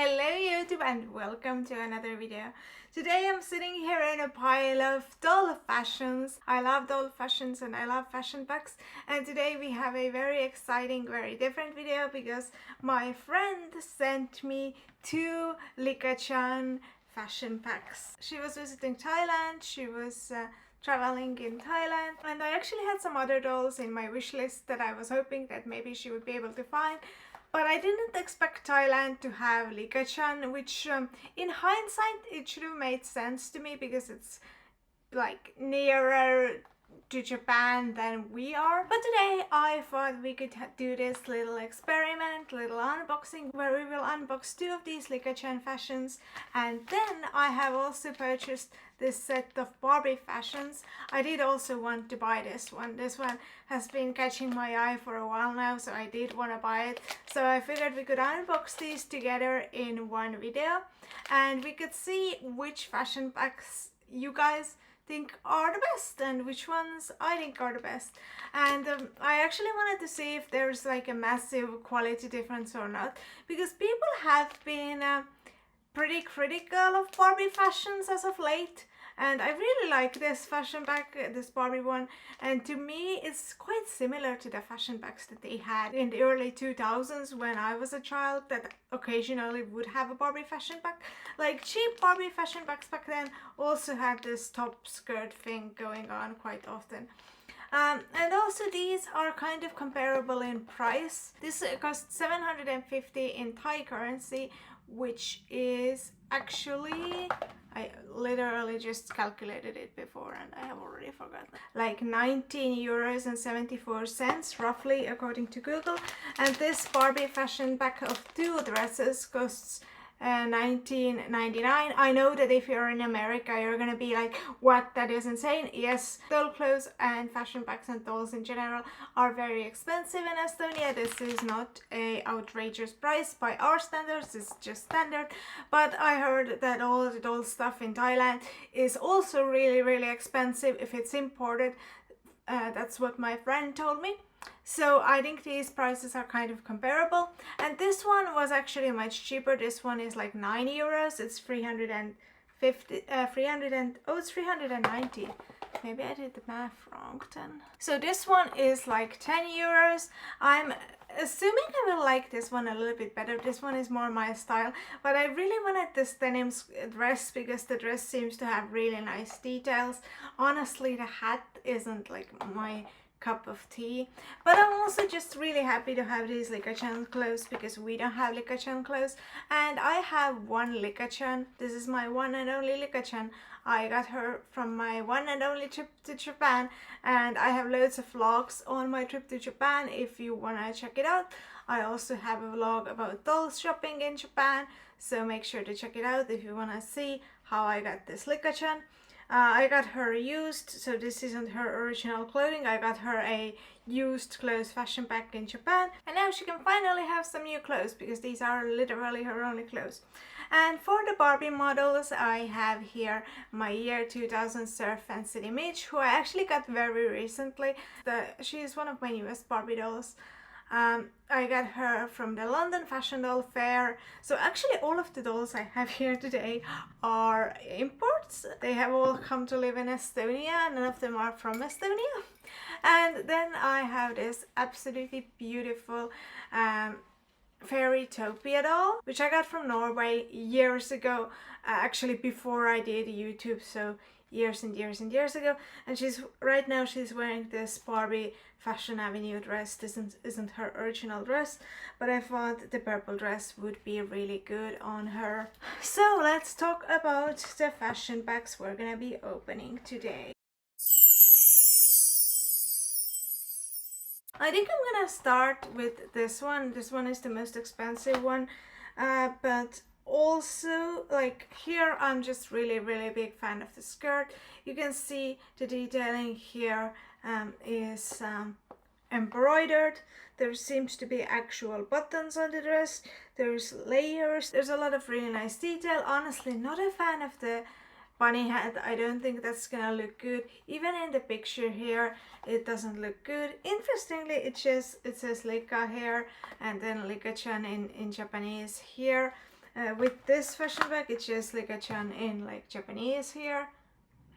Hello YouTube and welcome to another video. Today I'm sitting here in a pile of doll fashions. I love doll fashions and I love fashion packs, and today we have a very exciting, very different video because my friend sent me two Licca-chan fashion packs. She was visiting Thailand, she was traveling in Thailand, and I actually had some other dolls in my wish list that I was hoping that maybe she would be able to find. But I didn't expect Thailand to have Licca-chan, which in hindsight it should have made sense to me because it's like nearer to Japan than we are. But today I thought we could do this little experiment, little unboxing, where we will unbox two of these Licca-chan fashions, and then I have also purchased this set of Barbie fashions. I did also want to buy this one. This one has been catching my eye for a while now, so I did want to buy it. So I figured we could unbox these together in one video and we could see which fashion packs you guys think are the best and which ones I think are the best. And I actually wanted to see if there's like a massive quality difference or not, because people have been pretty critical of Barbie fashions as of late, and I really like this fashion pack, this Barbie one, and to me it's quite similar to the fashion packs that they had in the early 2000s when I was a child that occasionally would have a Barbie fashion pack. Like cheap Barbie fashion packs back then also had this top skirt thing going on quite often. And also these are kind of comparable in price. This costs 750 in Thai currency, which is actually, I literally just calculated it before and I have already forgotten, like 19 euros and 74 cents roughly according to Google. And this Barbie fashion pack of two dresses costs $19.99. I know that if you're in America you're gonna be like, what, that is insane. Yes, doll clothes and fashion packs and dolls in general are very expensive in Estonia. This is not a outrageous price by our standards, it's just standard. But I heard that all the doll stuff in Thailand is also really expensive if it's imported. That's what my friend told me. So I think these prices are kind of comparable, and this one was actually much cheaper. This one is like 9 euros. It's 390. Maybe I did the math wrong then. So this one is like 10 euros. I'm assuming I will like this one a little bit better. This one is more my style, but I really wanted this denim dress because the dress seems to have really nice details. Honestly, the hat isn't like my cup of tea, but I'm also just really happy to have these Licca-chan clothes because we don't have Licca-chan clothes, and I have one Licca-chan. This is my one and only Licca-chan. I got her from my one and only trip to Japan, and I have loads of vlogs on my trip to Japan if you wanna check it out. I also have a vlog about dolls shopping in Japan, so make sure to check it out if you wanna see how I got this Licca-chan. I got her used, so this isn't her original clothing. I got her a used clothes fashion pack in Japan, and now she can finally have some new clothes because these are literally her only clothes. And for the Barbie models, I have here my year 2000 Surf and City Mitch, who I actually got very recently. She is one of my newest Barbie dolls. I got her from the London Fashion Doll Fair. So actually all of the dolls I have here today are imports. They have all come to live in Estonia. None of them are from Estonia. And then I have this absolutely beautiful Fairytopia doll, which I got from Norway years ago, actually before I did YouTube, so years and years ago. And she's right now she's wearing this Barbie Fashion Avenue dress. This isn't her original dress, but I thought the purple dress would be really good on her. So let's talk about the fashion packs we're gonna be opening today. I think I'm gonna start with this one. This one is the most expensive one, but also, like, here I'm just really big fan of the skirt. You can see the detailing here is embroidered. There seems to be actual buttons on the dress. There's layers. There's a lot of really nice detail. Honestly, not a fan of the bunny hat. I don't think that's gonna look good. Even in the picture here, it doesn't look good. Interestingly, it says Licca here and then Licca-chan in Japanese here. With this fashion bag, it's just Licca-chan in like Japanese here,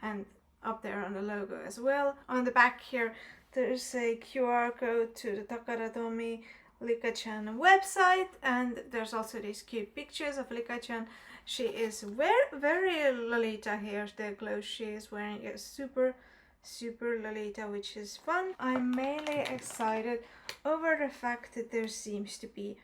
and up there on the logo as well. On the back here, there's a QR code to the Takaratomi Licca-chan website, and there's also these cute pictures of Licca-chan. She is very Lolita here. The clothes she is wearing is super Lolita, which is fun. I'm mainly excited over the fact that there seems to be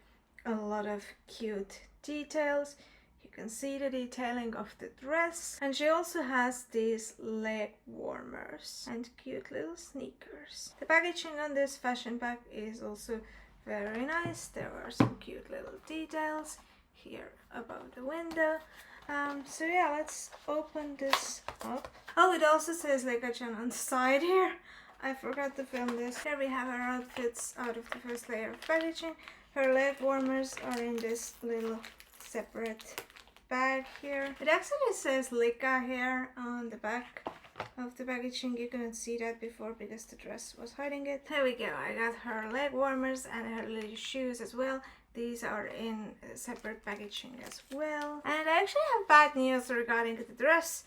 a lot of cute details. You can see the detailing of the dress, and she also has these leg warmers and cute little sneakers. The packaging on this fashion bag is also very nice. There are some cute little details here above the window. So yeah, let's open this up. Oh, it also says Licca-chan on the side here. I forgot to film this. Here we have her outfits out of the first layer of packaging. Her leg warmers are in this little separate bag here. It actually says Licca here on the back of the packaging. You couldn't see that before because the dress was hiding it. There we go. I got her leg warmers and her little shoes as well. These are in separate packaging as well. And I actually have bad news regarding the dress.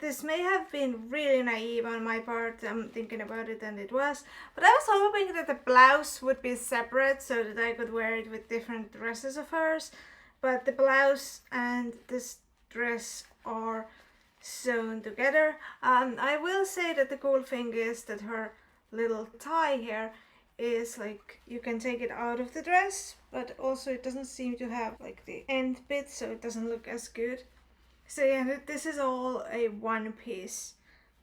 This may have been really naive on my part. I'm thinking about it, and it was. But I was hoping that the blouse would be separate so that I could wear it with different dresses of hers. But the blouse and this dress are sewn together. I will say that the cool thing is that her little tie here is like, you can take it out of the dress, but also it doesn't seem to have like the end bit, so it doesn't look as good. So yeah, this is all a one piece.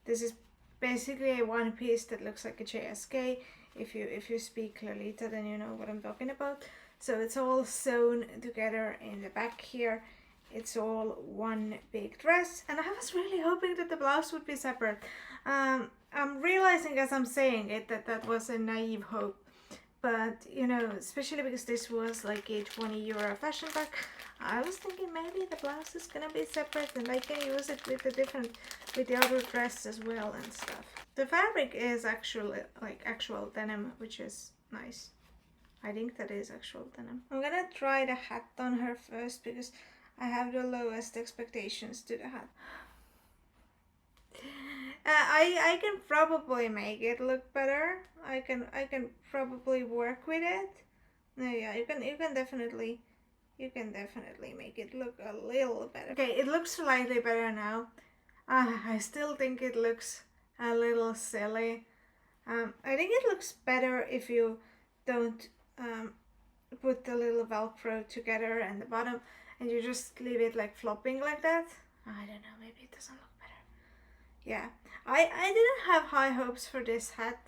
This is basically a one piece that looks like a JSK. If you speak Lolita, then you know what I'm talking about. So it's all sewn together in the back here. It's all one big dress, and I was really hoping that the blouse would be separate. I'm realizing as I'm saying it that was a naive hope, but you know, especially because this was like a 20 euro fashion bag, I was thinking maybe the blouse is gonna be separate and I can use it with the other dress as well and stuff. The fabric is actually like actual denim, which is nice. I think that is actual denim. I'm gonna try the hat on her first because I have the lowest expectations to the hat. I can probably make it look better. I can probably work with it. No, yeah, you can definitely make it look a little better. Okay, it looks slightly better now. I still think it looks a little silly. I think it looks better if you don't put the little Velcro together and the bottom, and you just leave it like flopping like that. I don't know, maybe it doesn't look better. Yeah, I didn't have high hopes for this hat.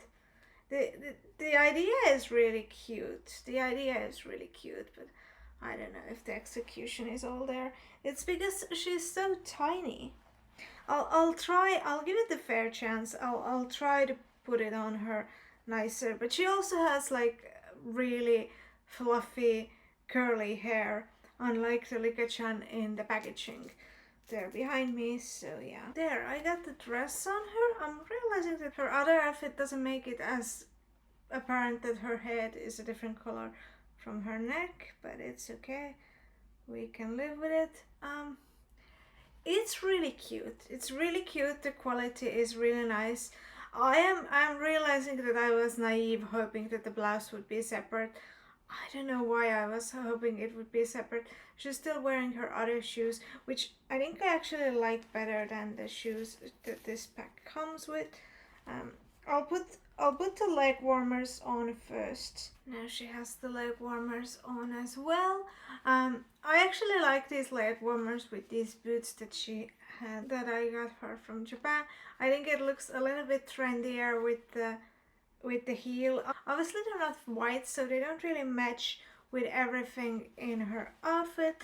The idea is really cute. The idea is really cute, but I don't know if the execution is all there. It's because she's so tiny. I'll give it the fair chance. I'll try to put it on her nicer, but she also has like really fluffy curly hair, unlike the Licca-chan in the packaging there behind me. So yeah, there, I got the dress on her. I'm realizing that her other outfit doesn't make it as apparent that her head is a different color from her neck, but it's okay, we can live with it. It's really cute. It's really cute. The quality is really nice. I'm realizing that I was naive hoping that the blouse would be separate. I don't know why I was hoping it would be separate. She's still wearing her other shoes, which I think I actually like better than the shoes that this pack comes with. I'll put the leg warmers on first. Now she has the leg warmers on as well. I actually like these leg warmers with these boots that she had, that I got her from Japan. I think it looks a little bit trendier with the heel. Obviously they're not white, so they don't really match with everything in her outfit,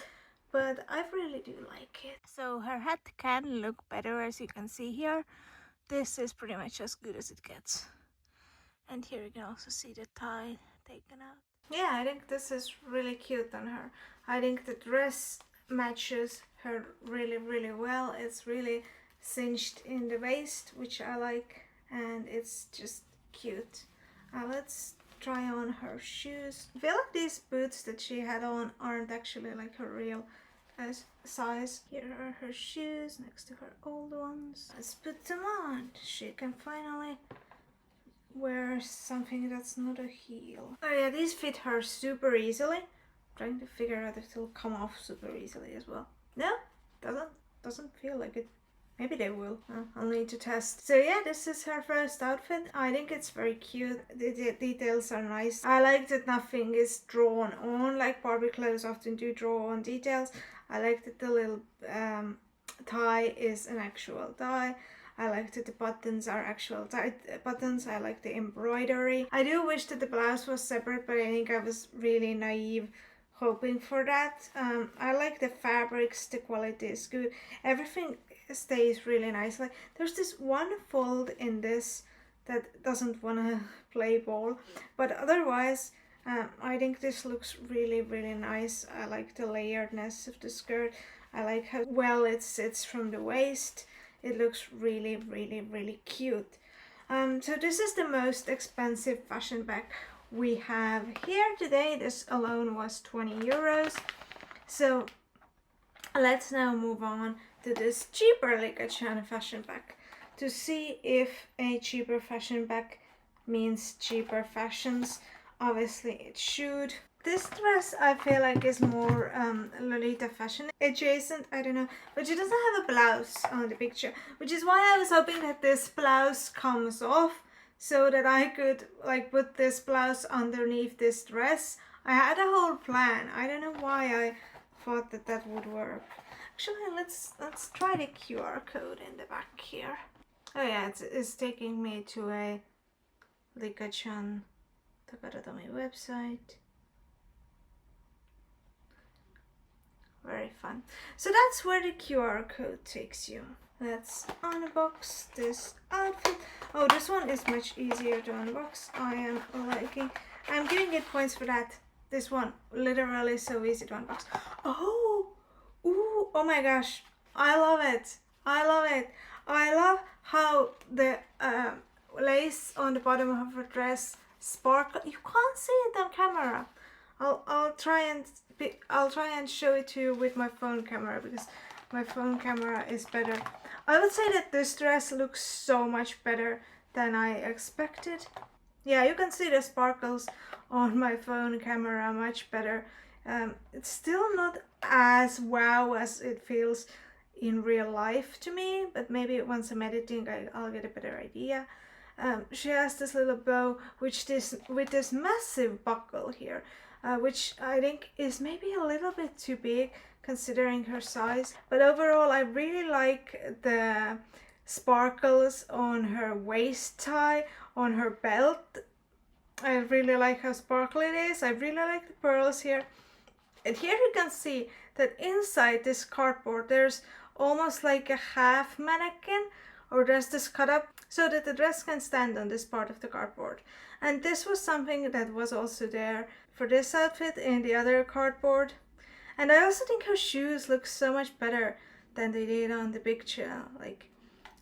but I really do like it. So her hat can look better, as you can see here. This is pretty much as good as it gets. And here you can also see the tie taken out. Yeah, I think this is really cute on her. I think the dress matches her really well. It's really cinched in the waist, which I like, and it's just cute. Let's try on her shoes. I feel like these boots that she had on aren't actually like her real size. Here are her shoes next to her old ones. Let's put them on. She can finally wear something that's not a heel. Oh yeah, these fit her super easily. I'm trying to figure out if they'll come off super easily as well. No, doesn't feel like it. Maybe they will. I'll need to test. So yeah, this is her first outfit. I think it's very cute. The details are nice. I like that nothing is drawn on like Barbie clothes often do draw on details. I like that the little tie is an actual tie. I like that the buttons are actual buttons. I like the embroidery. I do wish that the blouse was separate, but I think I was really naive hoping for that. I like the fabrics, the quality is good. Everything stays really nicely. There's this one fold in this that doesn't want to play ball, but otherwise I think this looks really nice. I like the layeredness of the skirt. I like how well it sits from the waist. It looks really cute. So this is the most expensive fashion bag we have here today. This alone was 20 euros. So let's now move on to this cheaper Licca-chan fashion bag to see if a cheaper fashion bag means cheaper fashions. Obviously it should. This dress I feel like is more Lolita fashion adjacent, I don't know, but she doesn't have a blouse on the picture, which is why I was hoping that this blouse comes off so that I could like put this blouse underneath this dress. I had a whole plan. I don't know why I thought that that would work. Actually, let's try the QR code in the back here. Oh yeah, it's taking me to a Licca-chan Takaradomi website. Very fun. So that's where the QR code takes you. Let's unbox this outfit. Oh, this one is much easier to unbox. I am liking. I'm giving it points for that. This one, literally so easy to unbox. Oh, ooh, oh my gosh. I love it. I love it. I love how the lace on the bottom of her dress sparkle. You can't see it on camera. I'll try and show it to you with my phone camera because my phone camera is better. I would say that this dress looks so much better than I expected. Yeah, you can see the sparkles on my phone camera much better. It's still not as wow as it feels in real life to me, but maybe once I'm editing I'll get a better idea. She has this little bow with this massive buckle here, which I think is maybe a little bit too big considering her size. But overall, I really like the sparkles on her waist tie, on her belt. I really like how sparkly it is. I really like the pearls here. And here you can see that inside this cardboard, there's almost like a half mannequin, or there's this cut up so that the dress can stand on this part of the cardboard. And this was something that was also there for this outfit in the other cardboard. And I also think her shoes look so much better than they did on the picture. Like,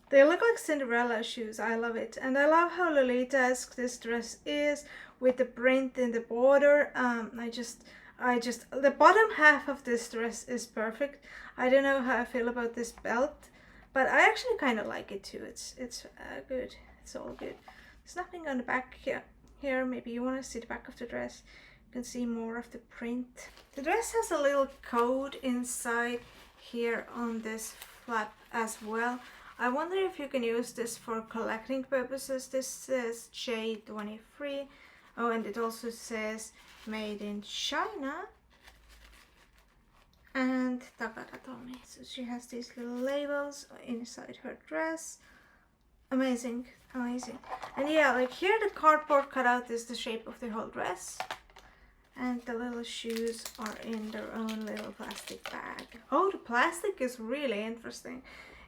they look like Cinderella shoes. I love it. And I love how Lolita-esque this dress is with the print in the border. The bottom half of this dress is perfect. I don't know how I feel about this belt, but I actually kind of like it too. It's good. It's all good. There's nothing on the back here. Here, maybe you want to see the back of the dress. You can see more of the print. The dress has a little code inside here on this flap as well. I wonder if you can use this for collecting purposes. This says J23. Oh, and it also says made in China and Takaradomi. So she has these little labels inside her dress. Amazing, amazing. And yeah, like here the cardboard cutout is the shape of the whole dress. And the little shoes are in their own little plastic bag. Oh, the plastic is really interesting.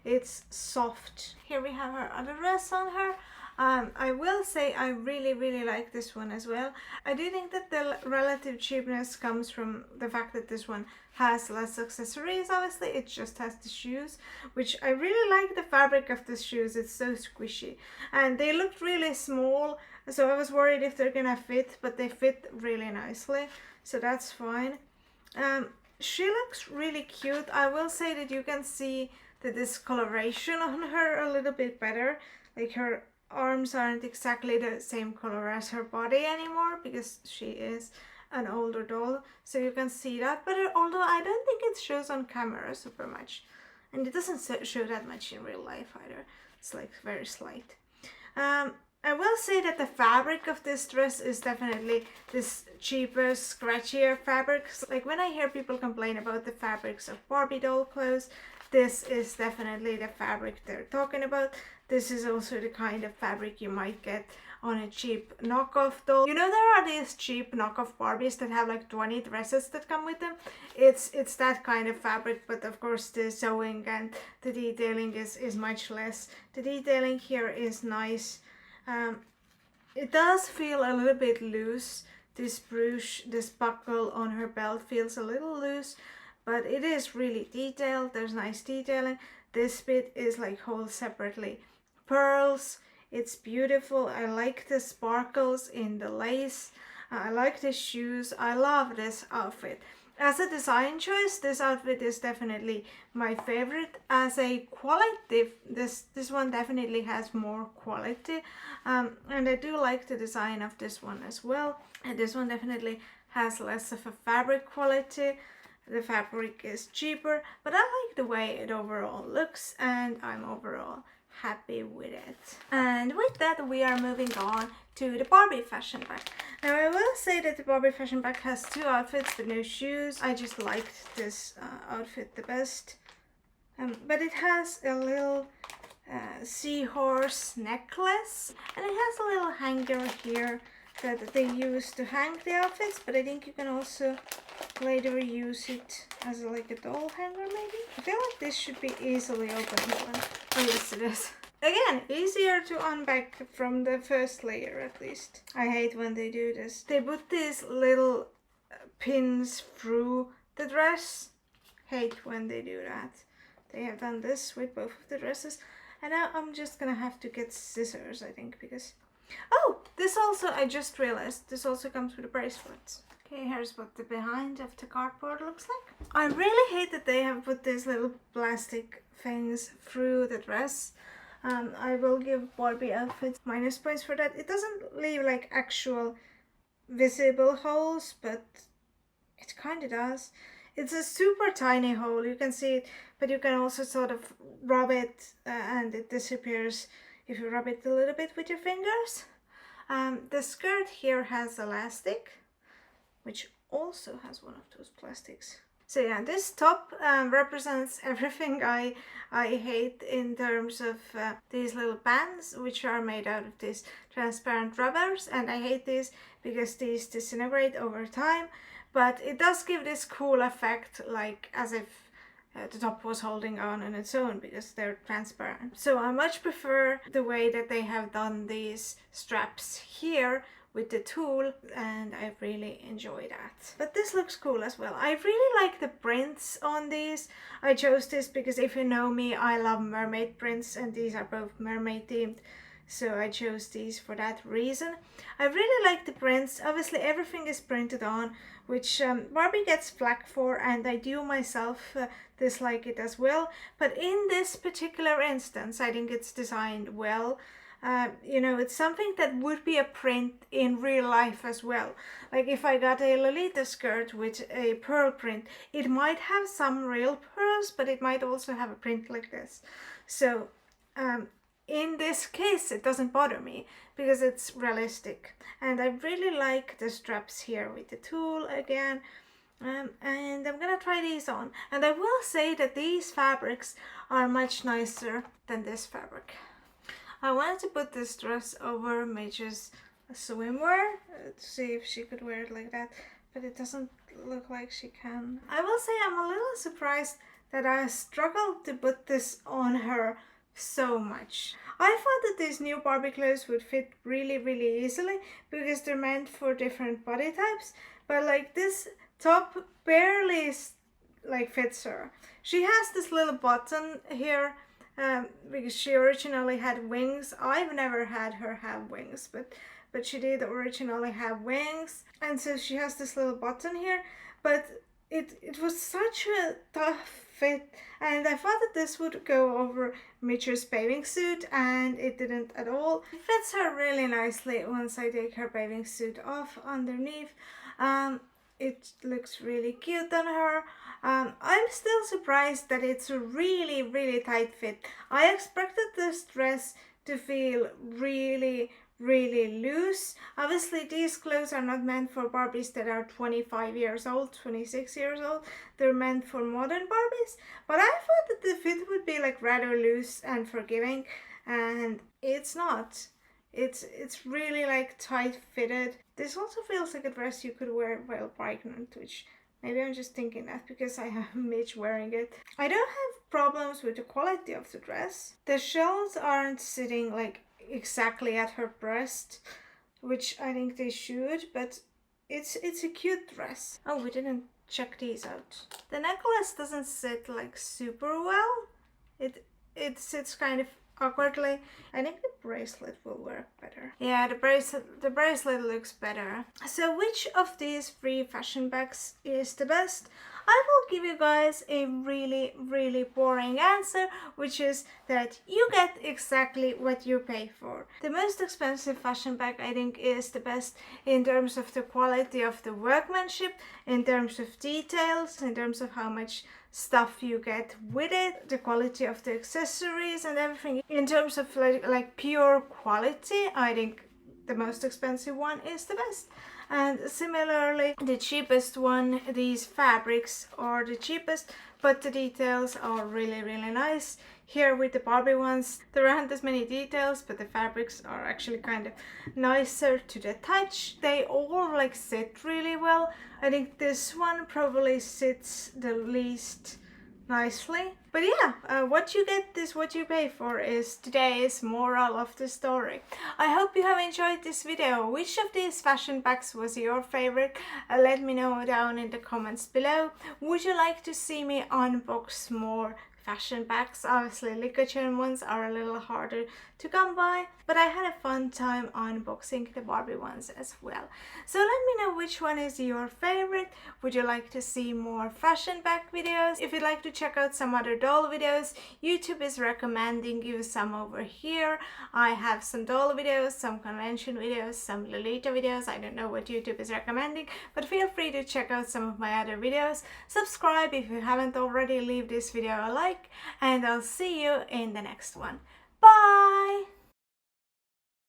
It's soft. Here we have her other dress on her. I will say I really like this one as well. I do think that the relative cheapness comes from the fact that this one has less accessories. Obviously it just has the shoes, which I really like the fabric of the shoes. It's so squishy and they looked really small So I was worried if they're gonna fit, but they fit really nicely, so that's fine. She looks really cute. I will say that you can see the discoloration on her a little bit better. Like her arms aren't exactly the same color as her body anymore because she is an older doll, so you can see that. But although I don't think it shows on camera super much, and it doesn't show that much in real life either. It's like very slight. I will say that the fabric of this dress is definitely this cheaper, scratchier fabric. Like when I hear people complain about the fabrics of Barbie doll clothes, this is definitely the fabric they're talking about. This is also the kind of fabric you might get on a cheap knockoff doll. You know, there are these cheap knockoff Barbies that have like 20 dresses that come with them. It's that kind of fabric, but of course the sewing and the detailing is much less. The detailing here is nice. It does feel a little bit loose. This brooch, this buckle on her belt feels a little loose, but it is really detailed. There's nice detailing. This bit is like whole separately pearls. It's beautiful. I like the sparkles in the lace. I like the shoes. I love this outfit. As a design choice, this outfit is definitely my favorite. As a quality, this one definitely has more quality, and I do like the design of this one as well. And this one definitely has less of a fabric quality. The fabric is cheaper, but I like the way it overall looks, and I'm overall happy with it. And with that, we are moving on to the Barbie fashion bag. Now I will say that the Barbie fashion bag has two outfits but no shoes. I just liked this outfit the best. But it has a little seahorse necklace, and it has a little hanger here that they use to hang the outfits, but I think you can also later use it as like a doll hanger maybe. I feel like this should be easily opened. Oh yes, it is. Again, easier to unpack from the first layer at least. I hate when they do this. They put these little pins through the dress. Hate when they do that. They have done this with both of the dresses. And now I'm just gonna have to get scissors, I think, because... Oh! This also, I just realized, this also comes with a bracelet. Okay, here's what the behind of the cardboard looks like. I really hate that they have put these little plastic things through the dress. I will give Barbie outfits minus points for that. It doesn't leave like actual visible holes, but it kind of does. It's a super tiny hole, you can see it, but you can also sort of rub it and it disappears if you rub it a little bit with your fingers. The skirt here has elastic, which also has one of those plastics. So yeah, this top represents everything I hate in terms of these little bands, which are made out of these transparent rubbers, and I hate these because these disintegrate over time, but it does give this cool effect, like as if the top was holding on its own because they're transparent. So I much prefer the way that they have done these straps here with the tulle, and I really enjoy that. But this looks cool as well. I really like the prints on these. I chose this because if you know me, I love mermaid prints, and these are both mermaid themed, so I chose these for that reason. I really like the prints. Obviously everything is printed on, which Barbie gets flack for, and I do myself dislike it as well. But in this particular instance, I think it's designed well. You know, it's something that would be a print in real life as well. Like if I got a Lolita skirt with a pearl print, it might have some real pearls, but it might also have a print like this. So in this case, it doesn't bother me because it's realistic. And I really like the straps here with the tulle again. And I'm gonna try these on. And I will say that these fabrics are much nicer than this fabric. I wanted to put this dress over Midge's swimwear to see if she could wear it like that, but it doesn't look like she can. I will say I'm a little surprised that I struggled to put this on her so much. I thought that these new Barbie clothes would fit really easily because they're meant for different body types, but like this top barely like fits her. She has this little button here because she originally had wings. I've never had her have wings, but but she did originally have wings, and so she has this little button here, but it was such a tough fit, and I thought that this would go over Mitch's bathing suit, and it didn't at all. It fits her really nicely once I take her bathing suit off underneath. It looks really cute on her. I'm still surprised that it's a really tight fit. I expected this dress to feel really loose. Obviously these clothes are not meant for Barbies that are 25 years old, 26 years old. They're meant for modern Barbies, but I thought that the fit would be like rather loose and forgiving, and it's not. It's really like tight fitted. This also feels like a dress you could wear while pregnant, which maybe I'm just thinking that because I have Mitch wearing it. I don't have problems with the quality of the dress. The shells aren't sitting like exactly at her breast, which I think they should, but it's a cute dress. Oh, we didn't check these out. The necklace doesn't sit like super well. It sits kind of awkwardly. I think the bracelet will work better. Yeah, the bracelet looks better. So which of these 3 fashion bags is the best? I will give you guys a really boring answer, which is that you get exactly what you pay for. The most expensive fashion bag I think is the best in terms of the quality of the workmanship, in terms of details, in terms of how much stuff you get with it, the quality of the accessories and everything. In terms of like pure quality, I think the most expensive one is the best. And similarly, the cheapest one, these fabrics are the cheapest, but the details are really nice. Here with the Barbie ones, there aren't as many details, but the fabrics are actually kind of nicer to the touch. They all like sit really well. I think this one probably sits the least nicely. But yeah, what you get is what you pay for is today's moral of the story. I hope you have enjoyed this video. Which of these fashion bags was your favorite? Let me know down in the comments below. Would you like to see me unbox more fashion bags? Obviously Licca-chan ones are a little harder to come by, but I had a fun time unboxing the Barbie ones as well. So let me know which one is your favorite. Would you like to see more fashion bag videos? If you'd like to check out some other doll videos, YouTube is recommending you some over here. I have some doll videos, some convention videos, some Lolita videos. I don't know what YouTube is recommending, but feel free to check out some of my other videos. Subscribe if you haven't already, leave this video a like, and I'll see you in the next one. Bye!